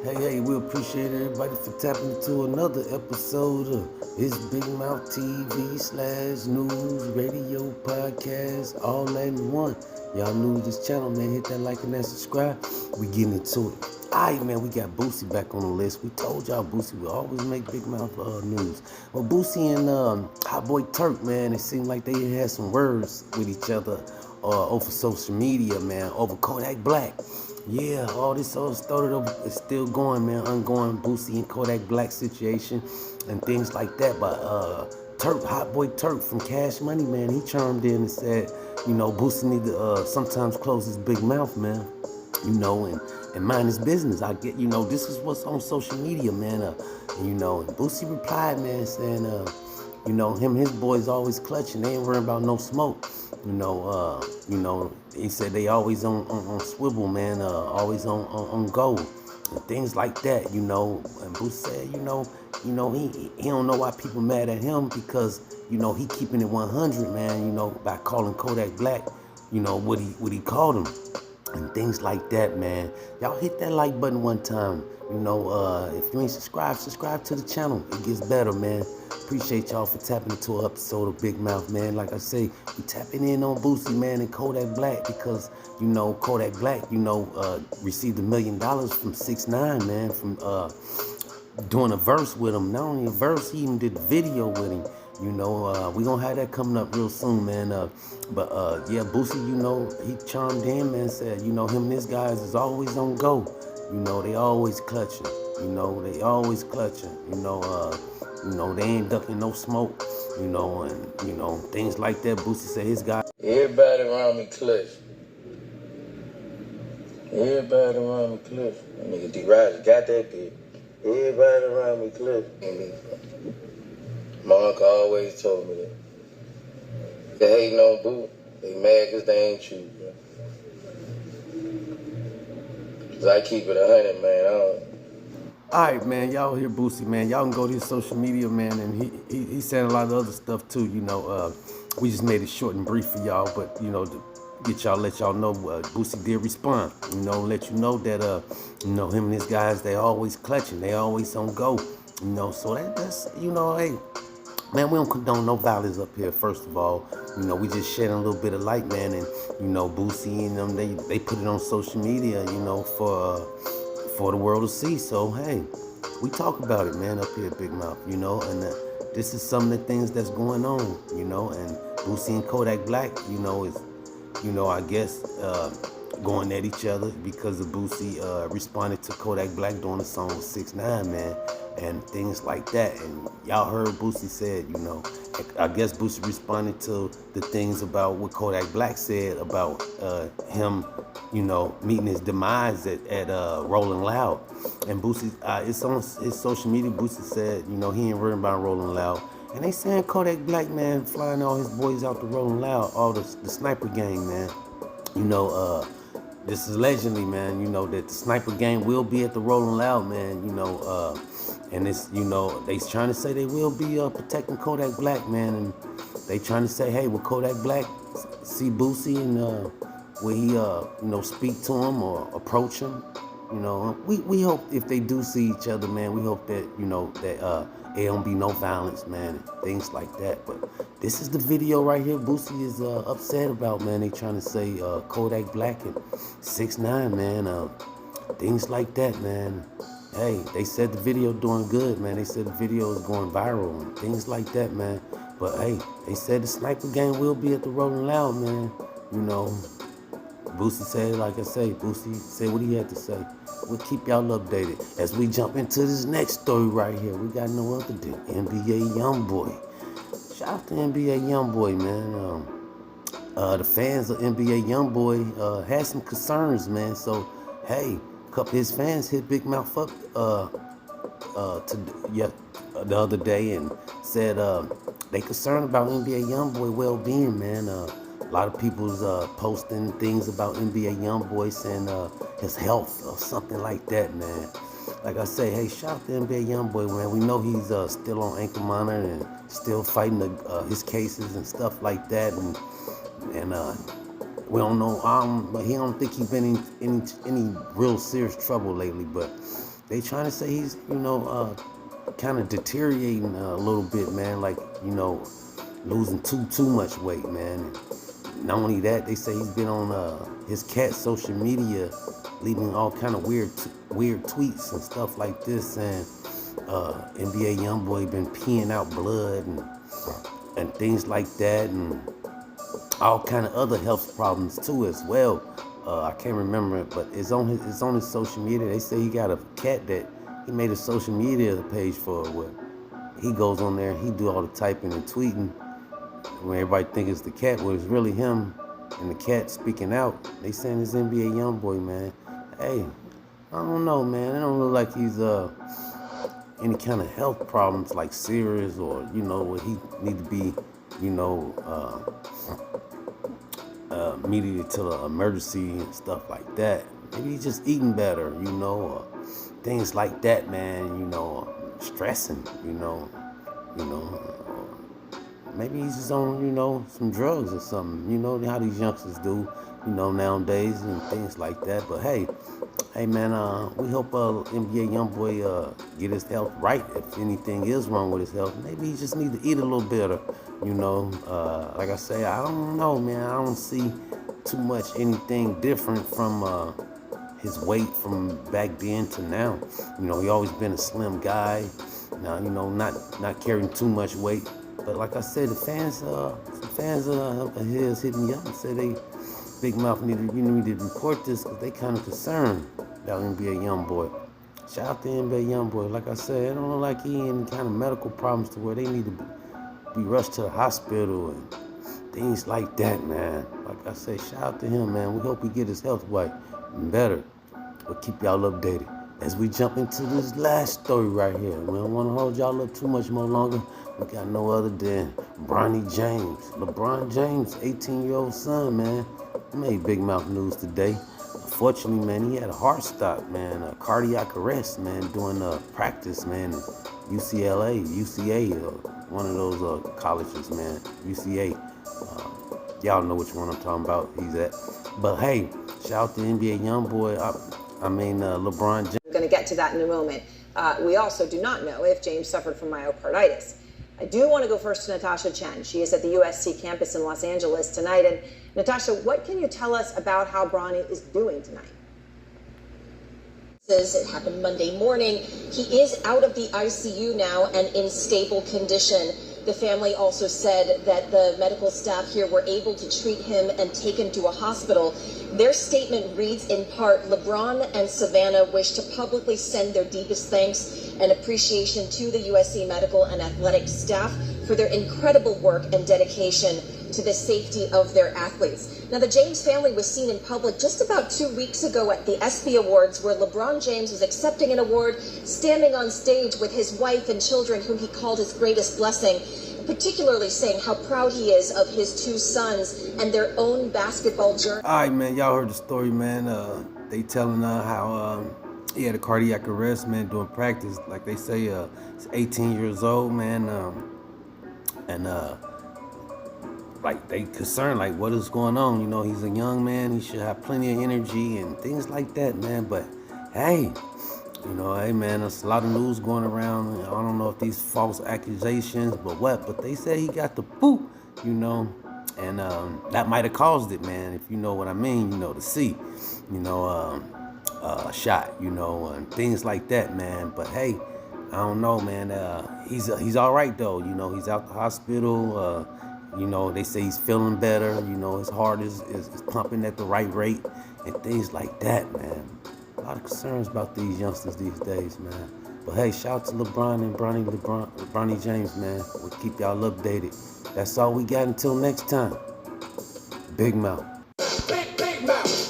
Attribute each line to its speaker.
Speaker 1: Hey, we appreciate everybody for tapping into another episode of It's Big Mouth TV / news, radio, podcast, all that in one. Y'all new to this channel, man. Hit that like and that subscribe. We getting into it. Alright, man, we got Boosie back on the list. We told y'all Boosie will always make Big Mouth news. Well, Boosie and Hot Boy Turk, man, it seemed like they had some words with each other over social media, man, over Kodak Black. Yeah, all this all started over, it's still going, man, ongoing Boosie and Kodak Black situation and things like that. But Hot Boy Turk from Cash Money, man, he chimed in and said, Boosie need to sometimes close his big mouth, man, and mind his business. I get, this is what's on social media, man. And Boosie replied, man, saying, him and his boys always clutching. They ain't worrying about no smoke. He said they always on swivel, man, always on go and things like that, And Boosie said, he don't know why people mad at him because, he keeping it 100, man, by calling Kodak Black, what he called him. And things like that, man. Y'all hit that like button one time. If you ain't subscribe to the channel. It gets better, man. Appreciate y'all for tapping into an episode of Big Mouth, man. Like I say, we tapping in on Boosie, man, and Kodak Black because, Kodak Black, received $1 million from 6ix9ine, man, from doing a verse with him. Not only a verse, he even did a video with him. We gonna have that coming up real soon, man. Yeah, Boosie, he chimed in, man, said, him and his guys is always on go. They always clutching. They always clutching. They ain't ducking no smoke. And things like that. Boosie said his guy.
Speaker 2: Everybody around me clutch. Everybody around me clutch. That nigga D-Riders got that bitch. Everybody around me clutch. My uncle always told me that. They hating on Boo. They mad because they ain't you, bro. Cause I keep it 100, man.
Speaker 1: Alright, man, y'all hear Boosie, man. Y'all can go to his social media, man, and he said a lot of other stuff too. We just made it short and brief for y'all, but to let y'all know Boosie did respond. Let you know that him and his guys, they always clutching, they always on go. So that's hey. Man, we don't condone no violence up here, first of all. We just shedding a little bit of light, man, and, Boosie and them, they put it on social media, for the world to see. So, hey, we talk about it, man, up here at Big Mouth, and this is some of the things that's going on, and Boosie and Kodak Black, is, I guess, going at each other because of Boosie responded to Kodak Black doing a song with 6ix9ine, man, and things like that. And y'all heard Boosie said, I guess Boosie responded to the things about what Kodak Black said about him, meeting his demise at Rolling Loud. And Boosie, it's on his social media, Boosie said, he ain't worried about Rolling Loud. And they saying Kodak Black, man, flying all his boys out to Rolling Loud, all the sniper gang, man. This is allegedly, man, that the sniper gang will be at the Rolling Loud, man, and it's, they trying to say they will be protecting Kodak Black, man, and they trying to say, hey, will Kodak Black see Boosie and will he, speak to him or approach him? We hope if they do see each other, man, we hope that, that there don't be no violence, man, and things like that. But this is the video right here Boosie is upset about, man. They trying to say Kodak Black and 6ix9ine, man, things like that, man. Hey, they said the video doing good, man. They said the video is going viral and things like that, man. But hey, they said the sniper gang will be at the Rolling Loud, man. Boosie said, like I say, Boosie said what he had to say. We'll keep y'all updated as we jump into this next story right here. We got no other than NBA YoungBoy. Shout out to NBA YoungBoy, man. The fans of NBA YoungBoy had some concerns, man. So, hey, a couple of his fans hit Big Mouth up the other day and said they concerned about NBA YoungBoy well-being, man. A lot of people's posting things about NBA YoungBoy saying his health or something like that, man. Like I say, hey, shout out to NBA YoungBoy, man. We know he's still on ankle monitor and still fighting his cases and stuff like that, and we don't know. But he don't think he's been in any real serious trouble lately. But they trying to say he's, kind of deteriorating a little bit, man. Like, losing too much weight, man. And not only that, they say he's been on his cat social media, leaving all kind of weird tweets and stuff like this, and NBA youngboy been peeing out blood and things like that, and all kind of other health problems too as well. I can't remember it, but it's on his social media. They say he got a cat that he made a social media page for, where he goes on there, he do all the typing and tweeting, when everybody think it's the cat, well, it's really him and the cat speaking out. They saying it's NBA youngboy, man. Hey, I don't know, man. It don't look like he's any kind of health problems like serious, or where he need to be, immediately to the emergency and stuff like that. Maybe he's just eating better, or things like that, man. Stressing, maybe he's just on, some drugs or something. You know how these youngsters do, nowadays and things like that. But hey, man, we hope NBA youngboy get his health right. If anything is wrong with his health, maybe he just need to eat a little better. Like I say, I don't know, man. I don't see too much anything different from his weight from back then to now. He always been a slim guy. Now, not carrying too much weight. But like I said, the fans, some fans of his hitting me up and said Big Mouth need to report this because they kind of concerned about NBA youngboy. Shout out to NBA youngboy. Like I said, it don't look like he in any kind of medical problems to where they need to be rushed to the hospital and things like that, man. Like I say, shout out to him, man. We hope he get his health right and better. We'll keep y'all updated as we jump into this last story right here. We don't want to hold y'all up too much more longer. We got no other than Bronny James. LeBron James, 18-year-old son, man. He made Big Mouth news today. Unfortunately, man, he had a heart stop, man, a cardiac arrest, man, during practice, man, UCA, one of those colleges, man, UCA. Y'all know which one I'm talking about. He's at. But hey, shout out to NBA youngboy. LeBron James.
Speaker 3: We're going to get to that in a moment. We also do not know if James suffered from myocarditis. I do want to go first to Natasha Chen. She is at the USC campus in Los Angeles tonight. And Natasha, what can you tell us about how Bronny is doing tonight?
Speaker 4: It happened Monday morning. He is out of the ICU now and in stable condition. The family also said that the medical staff here were able to treat him and take him to a hospital. Their statement reads in part, LeBron and Savannah wish to publicly send their deepest thanks and appreciation to the USC medical and athletic staff for their incredible work and dedication to the safety of their athletes. Now, the James family was seen in public just about 2 weeks ago at the ESPY Awards, where LeBron James was accepting an award, standing on stage with his wife and children, whom he called his greatest blessing, particularly saying how proud he is of his two sons and their own basketball journey.
Speaker 1: All right, man, y'all heard the story, man. They telling how he had a cardiac arrest, man, during practice. Like they say, he's 18 years old, man, and like they concerned, like what is going on? He's a young man. He should have plenty of energy and things like that, man. But hey, hey, man, there's a lot of news going around. I don't know if these false accusations, but they say he got the boot, and that might have caused it, man. If you know what I mean, the C, shot, and things like that, man. But hey, I don't know, man. He's all right though. He's out the hospital. They say he's feeling better. His heart is pumping at the right rate and things like that, man. A lot of concerns about these youngsters these days, man. But hey, shout out to LeBron and Bronny James, man. We'll keep y'all updated. That's all we got until next time. Big Mouth.
Speaker 5: Big Mouth.